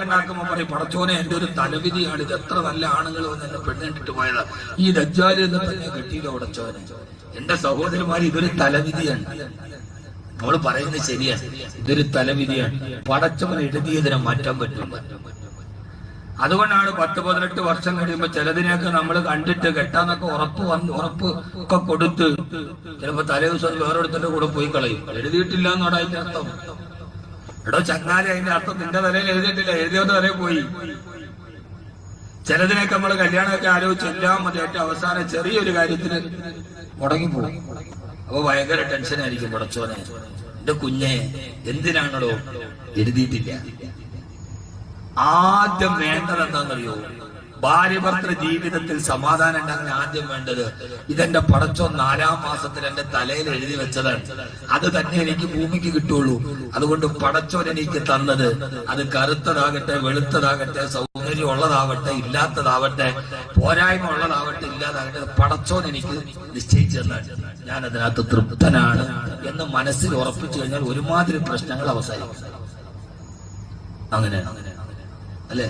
ഉണ്ടാക്കുമ്പോ പറയും, പടച്ചോനെ എന്റെ ഒരു തലവിധിയാണ്, ഇത് എത്ര നല്ല ആണുങ്ങൾ വന്ന് എന്നെ പെണ്ണിട്ടിട്ട് പോയതാ, ഈ ദജ്ജാല് എന്ന് തന്നെ കെട്ടിയില്ല പടച്ചോനെ. എന്റെ സഹോദരന്മാര്, ഇതൊരു തലവിധിയാണ്. നമ്മൾ പറയുന്നത് ശരിയാണ്, ഇതൊരു തലവിധിയാണ്. പടച്ചവൻ എഴുതിയതിനെ മാറ്റാൻ പറ്റില്ല. അതുകൊണ്ടാണ് 10-18 വർഷം കഴിയുമ്പോ ചിലതിനെയൊക്കെ നമ്മൾ കണ്ടിട്ട് കെട്ടാന്നൊക്കെ ഉറപ്പ് ഒക്കെ കൊടുത്ത് ചിലപ്പോ തലേ ദിവസം വേറൊരുത്തന്റെ കൂടെ പോയി കളയും. എഴുതിയിട്ടില്ല എന്നാണ് അതിന്റെ അർത്ഥം. എടോ ചങ്ങാതി, അതിന്റെ അർത്ഥം നിന്റെ തലയിൽ എഴുതിയിട്ടില്ല, എഴുതിയവന്റെ തലയിൽ പോയി. ചിലതിനൊക്കെ നമ്മൾ കല്യാണമൊക്കെ ആലോചിച്ച് എല്ലാം മതി, ഏറ്റവും അവസാനം ചെറിയൊരു കാര്യത്തിന് മുടങ്ങിപ്പോകും. അപ്പൊ ഭയങ്കര ടെൻഷനായിരിക്കും. പടച്ചോനെ, എന്റെ കുഞ്ഞെ എന്തിനാണല്ലോ എഴുതിയിട്ടില്ല. ആദ്യം വേണ്ടത് എന്താണെന്നറിയോ? ഭാര്യ ഭർത്തൃ ജീവിതത്തിൽ സമാധാനം ഉണ്ടാകാൻ ആദ്യം വേണ്ടത്, ഇതെന്റെ പടച്ചോൻ 4-ാം മാസത്തിൽ എന്റെ തലയിൽ എഴുതി വെച്ചതാണ്, അത് തന്നെ എനിക്ക് ഭൂമിക്ക് കിട്ടുള്ളൂ. അതുകൊണ്ട് പടച്ചോൻ എനിക്ക് തന്നത്, അത് കറുത്തതാകട്ടെ വെളുത്തതാകട്ടെ സൗന്ദര്യം ഉള്ളതാവട്ടെ ഇല്ലാത്തതാവട്ടെ പോരായ്മ ഉള്ളതാവട്ടെ ഇല്ലാതാകട്ടെ, പടച്ചോൻ എനിക്ക് നിശ്ചയിച്ചു തന്നാണ്, ഞാൻ അതിനകത്ത് തൃപ്തനാണ് എന്ന് മനസ്സിൽ ഉറപ്പിച്ചു കഴിഞ്ഞാൽ ഒരുമാതിരി പ്രശ്നങ്ങൾ അവസാനിക്കും. അങ്ങനെ അല്ലേ?